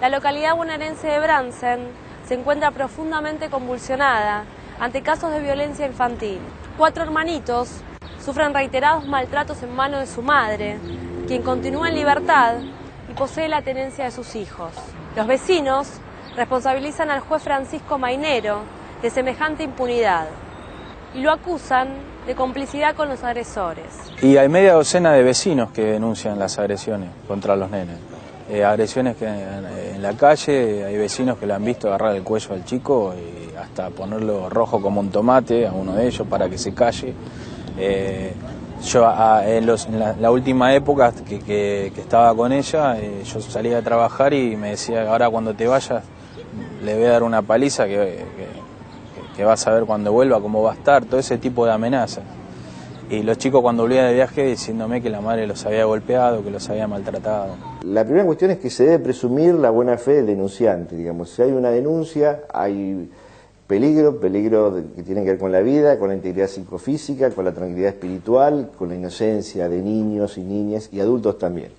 La localidad bonaerense de Brandsen se encuentra profundamente convulsionada ante casos de violencia infantil. 4 hermanitos sufren reiterados maltratos en manos de su madre, quien continúa en libertad y posee la tenencia de sus hijos. Los vecinos responsabilizan al juez Francisco Mainero de semejante impunidad y lo acusan de complicidad con los agresores. Y hay media docena de vecinos que denuncian las agresiones contra los nenes. Agresiones que en la calle, hay vecinos que le han visto agarrar el cuello al chico y hasta ponerlo rojo como un tomate a uno de ellos para que se calle. Yo en la última época que estaba con ella, yo salía a trabajar y me decía, ahora cuando te vayas le voy a dar una paliza que vas a ver cuando vuelva cómo va a estar, todo ese tipo de amenazas. Y los chicos cuando volvían de viaje diciéndome que la madre los había golpeado, que los había maltratado. La primera cuestión es que se debe presumir la buena fe del denunciante, digamos. Si hay una denuncia, hay peligro que tiene que ver con la vida, con la integridad psicofísica, con la tranquilidad espiritual, con la inocencia de niños y niñas y adultos también.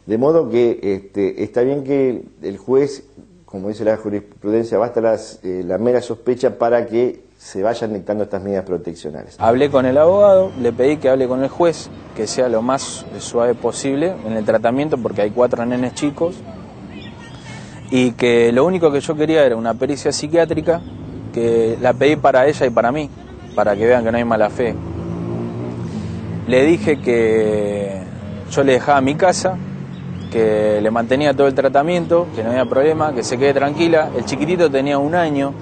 De modo que está bien que el juez, como dice la jurisprudencia, basta la mera sospecha para que se vayan dictando estas medidas proteccionales. Hablé con el abogado, le pedí que hable con el juez, que sea lo más suave posible en el tratamiento, porque hay 4 nenes chicos, y que lo único que yo quería era una pericia psiquiátrica, que la pedí para ella y para mí, para que vean que no hay mala fe. Le dije que yo le dejaba mi casa, que le mantenía todo el tratamiento, que no había problema, que se quede tranquila. El chiquitito tenía 1 año.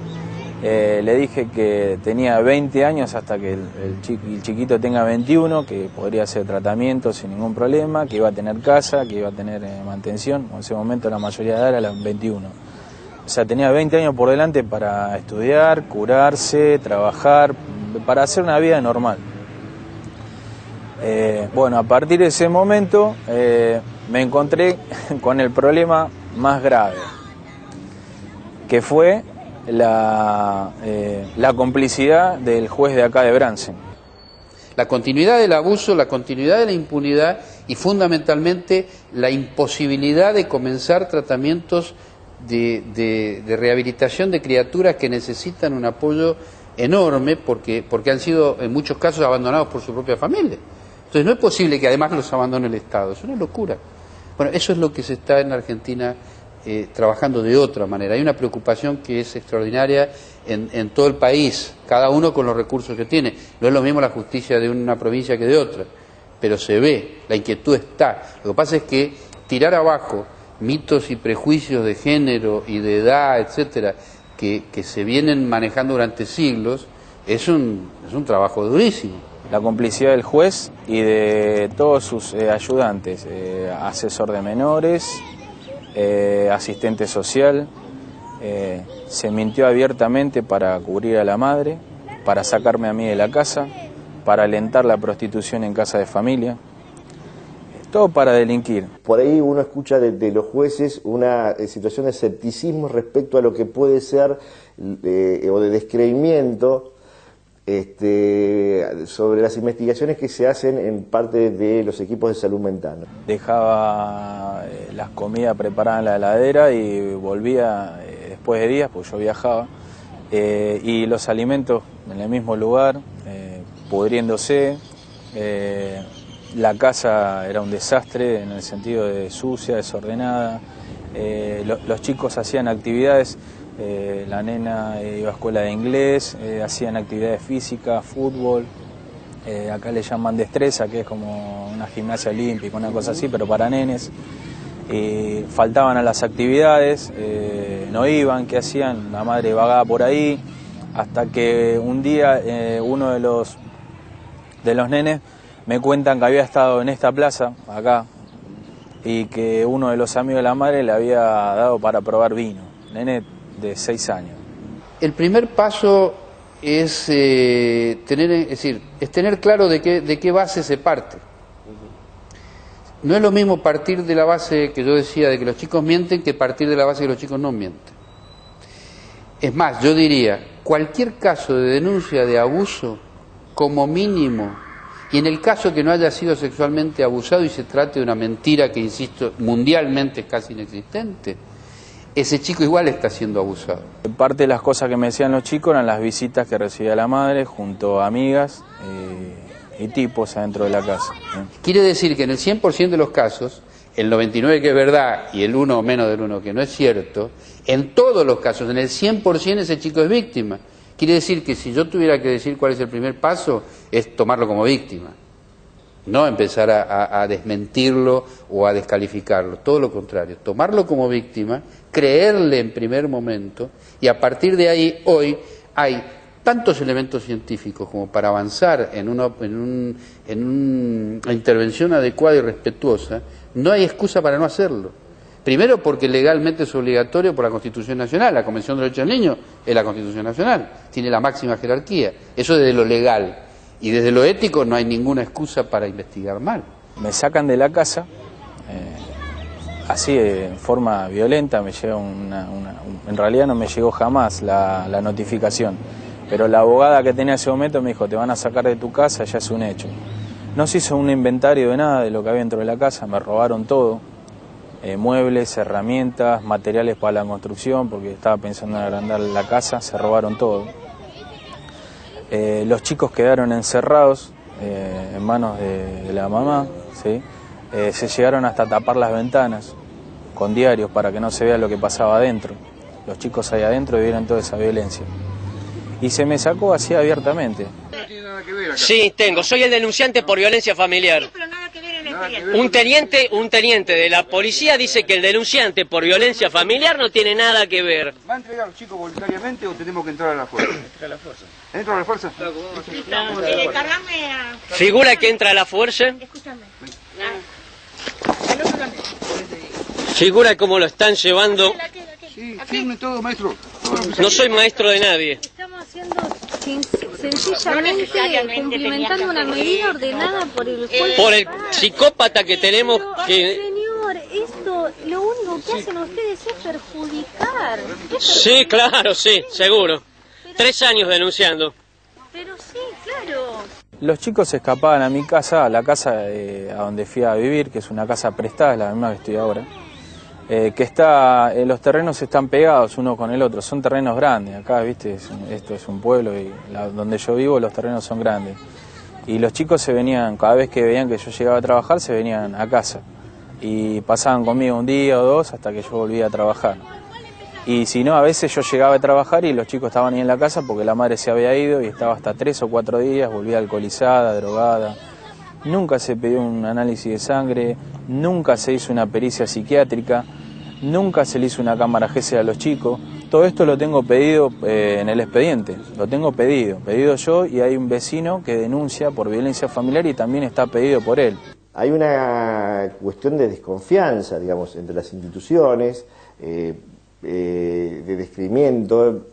Le dije que tenía 20 años hasta que el chiquito tenga 21, que podría hacer tratamiento sin ningún problema, que iba a tener casa, que iba a tener mantención. En ese momento la mayoría de edad era los 21. O sea, tenía 20 años por delante para estudiar, curarse, trabajar, para hacer una vida normal. Bueno, a partir de ese momento me encontré con el problema más grave, que fue la complicidad del juez de acá de Brandsen. La continuidad del abuso, la continuidad de la impunidad y fundamentalmente la imposibilidad de comenzar tratamientos de rehabilitación de criaturas que necesitan un apoyo enorme porque han sido en muchos casos abandonados por su propia familia. Entonces no es posible que además los abandone el Estado, es una locura. Bueno, eso es lo que se está en Argentina trabajando de otra manera. Hay una preocupación que es extraordinaria en todo el país, cada uno con los recursos que tiene. No es lo mismo la justicia de una provincia que de otra, pero se ve, la inquietud está. Lo que pasa es que tirar abajo mitos y prejuicios de género y de edad, etcétera, que se vienen manejando durante siglos, es un trabajo durísimo. La complicidad del juez y de todos sus ayudantes, asesor de menores, asistente social, se mintió abiertamente para cubrir a la madre, para sacarme a mí de la casa, para alentar la prostitución en casa de familia, todo para delinquir. Por ahí uno escucha de los jueces una situación de escepticismo respecto a lo que puede ser o de descreimiento sobre las investigaciones que se hacen en parte de los equipos de salud mental. Dejaba las comidas preparadas en la heladera y volvía después de días, pues yo viajaba, y los alimentos en el mismo lugar, pudriéndose. La casa era un desastre en el sentido de sucia, desordenada. Los chicos hacían actividades. La nena iba a escuela de inglés, hacían actividades físicas, fútbol, acá le llaman destreza, que es como una gimnasia olímpica, una cosa así, pero para nenes. Faltaban a las actividades, no iban, ¿qué hacían? La madre vagaba por ahí, hasta que un día uno de los nenes me cuentan que había estado en esta plaza, acá, y que uno de los amigos de la madre le había dado para probar vino, nene de 6 años. El primer paso es tener claro de qué base se parte. No es lo mismo partir de la base que yo decía de que los chicos mienten que partir de la base de que los chicos no mienten. Es más, yo diría, cualquier caso de denuncia de abuso, como mínimo, y en el caso que no haya sido sexualmente abusado y se trate de una mentira que, insisto, mundialmente es casi inexistente, ese chico igual está siendo abusado. Parte de las cosas que me decían los chicos eran las visitas que recibía la madre junto a amigas y tipos adentro de la casa. Quiere decir que en el 100% de los casos, el 99% que es verdad y el 1 o menos del 1 que no es cierto, en todos los casos, en el 100% ese chico es víctima. Quiere decir que si yo tuviera que decir cuál es el primer paso, es tomarlo como víctima. No empezar a desmentirlo o a descalificarlo, todo lo contrario, tomarlo como víctima, creerle en primer momento y a partir de ahí hoy hay tantos elementos científicos como para avanzar en una intervención adecuada y respetuosa, no hay excusa para no hacerlo. Primero porque legalmente es obligatorio por la Constitución Nacional, la Convención de los Derechos del Niño es la Constitución Nacional, tiene la máxima jerarquía, eso desde lo legal. Y desde lo ético no hay ninguna excusa para investigar mal. Me sacan de la casa, así en forma violenta, me llega en realidad no me llegó jamás la notificación, pero la abogada que tenía ese momento me dijo, te van a sacar de tu casa, ya es un hecho. No se hizo un inventario de nada de lo que había dentro de la casa, me robaron todo, muebles, herramientas, materiales para la construcción, porque estaba pensando en agrandar la casa, se robaron todo. Los chicos quedaron encerrados en manos de la mamá, ¿sí? Se llegaron hasta tapar las ventanas con diarios para que no se vea lo que pasaba adentro. Los chicos ahí adentro vieron toda esa violencia. Y se me sacó así abiertamente. Sí, soy el denunciante por violencia familiar. Un teniente de la policía dice que el denunciante por violencia familiar no tiene nada que ver. ¿Va a entregar a los chicos voluntariamente o tenemos que entrar a la fuerza? Entra a la fuerza. ¿Entra a la fuerza? ¿Figura que entra a la fuerza? Escúchame. ¿Figura cómo lo están llevando? Sí, firme todo, maestro. No soy maestro de nadie. Estamos haciendo sencillamente cumplimentando una medida ordenada por el juez. Por el psicópata que tenemos que... Señor, esto lo único que hacen ustedes es perjudicar. Sí, claro, sí, seguro. 3 años denunciando. Pero sí, claro. Los chicos se escapaban a mi casa, a la casa a donde fui a vivir, que es una casa prestada, es la misma que estoy ahora. Que está, los terrenos están pegados uno con el otro, son terrenos grandes, acá viste, esto es un pueblo y donde yo vivo los terrenos son grandes. Y los chicos se venían, cada vez que veían que yo llegaba a trabajar, se venían a casa. Y pasaban conmigo un día o dos hasta que yo volvía a trabajar. Y si no, a veces yo llegaba a trabajar y los chicos estaban ahí en la casa porque la madre se había ido y estaba hasta 3 o 4 días, volvía alcoholizada, drogada. Nunca se pidió un análisis de sangre, nunca se hizo una pericia psiquiátrica, nunca se le hizo una cámara GC a los chicos. Todo esto lo tengo pedido en el expediente, lo tengo pedido yo, y hay un vecino que denuncia por violencia familiar y también está pedido por él. Hay una cuestión de desconfianza, digamos, entre las instituciones, de descreimiento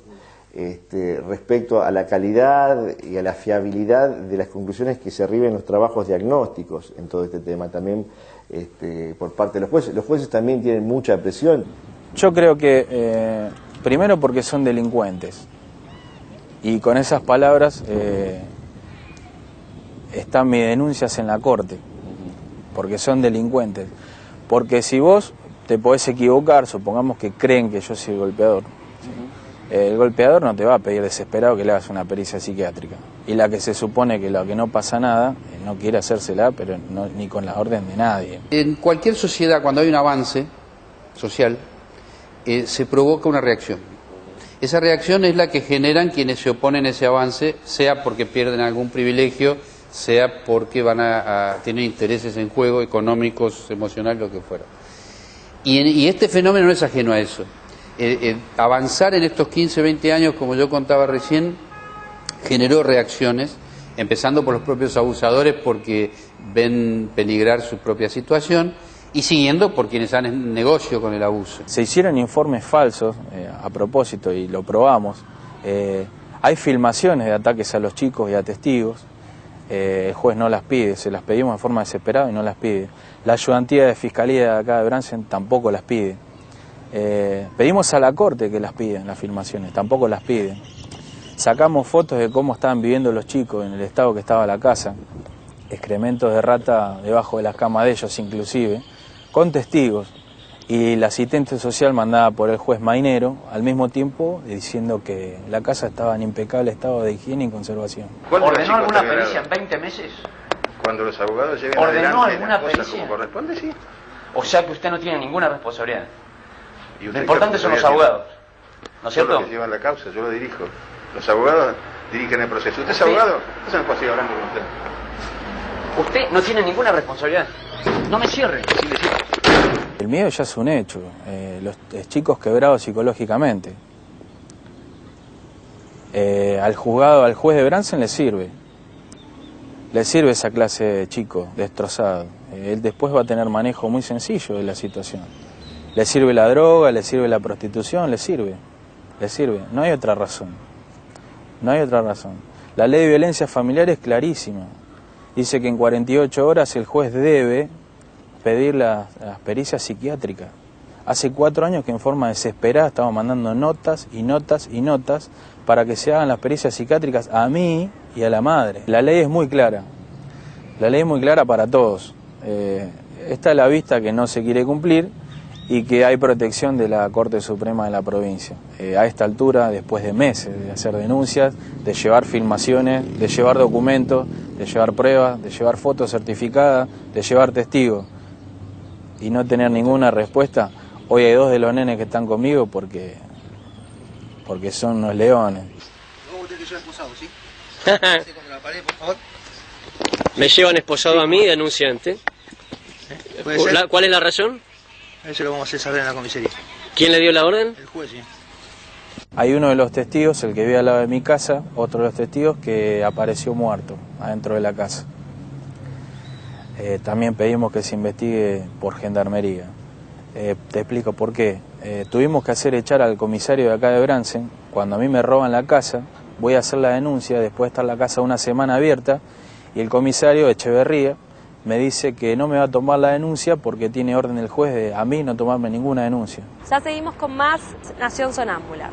respecto a la calidad y a la fiabilidad de las conclusiones que se arriben en los trabajos diagnósticos en todo este tema, también por parte de los jueces. Los jueces también tienen mucha presión. Yo creo que, primero porque son delincuentes, y con esas palabras están mis denuncias en la corte, porque son delincuentes. Porque si vos te podés equivocar, supongamos que creen que yo soy el golpeador, el golpeador no te va a pedir desesperado que le hagas una pericia psiquiátrica. Y la que se supone que lo que no pasa nada, no quiere hacérsela, pero no, ni con la orden de nadie. En cualquier sociedad, cuando hay un avance social, se provoca una reacción. Esa reacción es la que generan quienes se oponen a ese avance, sea porque pierden algún privilegio, sea porque van a tener intereses en juego, económicos, emocionales, lo que fuera. Y este fenómeno no es ajeno a eso. Avanzar en estos 15, 20 años, como yo contaba recién, generó reacciones, empezando por los propios abusadores porque ven peligrar su propia situación, y siguiendo por quienes han negocio con el abuso. Se hicieron informes falsos a propósito y lo probamos. Hay filmaciones de ataques a los chicos y a testigos. El juez no las pide, se las pedimos de forma desesperada y no las pide. La ayudantía de Fiscalía de acá de Bransen tampoco las pide. Pedimos a la Corte que las piden, las filmaciones, tampoco las piden. Sacamos fotos de cómo estaban viviendo los chicos en el estado que estaba la casa, excrementos de rata debajo de las camas de ellos inclusive, con testigos. y la asistente social mandada por el juez Mainero, al mismo tiempo diciendo que la casa estaba en impecable estado de higiene y conservación. ¿Ordenó alguna pericia en 20 meses? Cuando los abogados lleven ¿Ordenó adelante alguna las cosas pericia? como corresponde, sí. O sea que usted no tiene ninguna responsabilidad. Y Lo usted, importante ¿qué son los responsabilidad abogados, ¿no es tiene? Son cierto? los que llevan la causa, yo lo dirijo. Los abogados dirigen el proceso. ¿Usted es abogado? Entonces no puedo seguir hablando con usted. Usted no tiene ninguna responsabilidad. No me cierre. El miedo ya es un hecho, los chicos quebrados psicológicamente. Al juzgado, al juez de Bransen le sirve esa clase de chico destrozado. Él después va a tener manejo muy sencillo de la situación. Le sirve la droga, le sirve la prostitución, le sirve. No hay otra razón. No hay otra razón. La ley de violencia familiar es clarísima. Dice que en 48 horas el juez debe pedir las pericias psiquiátricas. Hace 4 años que en forma desesperada estamos mandando notas y notas y notas para que se hagan las pericias psiquiátricas a mí y a la madre. La ley es muy clara. La ley es muy clara para todos. Esta es la vista que no se quiere cumplir y que hay protección de la Corte Suprema de la provincia. A esta altura, después de meses de hacer denuncias, de llevar filmaciones, de llevar documentos, de llevar pruebas, de llevar fotos certificadas, de llevar testigos y no tener ninguna respuesta. Hoy hay 2 de los nenes que están conmigo porque son unos leones. Me llevan esposado a mí, denunciante. ¿Cuál es la razón? Eso lo vamos a hacer saber en la comisaría. ¿Quién le dio la orden? El juez, sí. Hay uno de los testigos, el que vive al lado de mi casa, otro de los testigos que apareció muerto adentro de la casa. También pedimos que se investigue por gendarmería. Te explico por qué. Tuvimos que hacer echar al comisario de acá de Bransen. Cuando a mí me roban la casa, voy a hacer la denuncia después de estar la casa una semana abierta y el comisario Echeverría me dice que no me va a tomar la denuncia porque tiene orden del juez de a mí no tomarme ninguna denuncia. Ya seguimos con más Nación Sonámbula.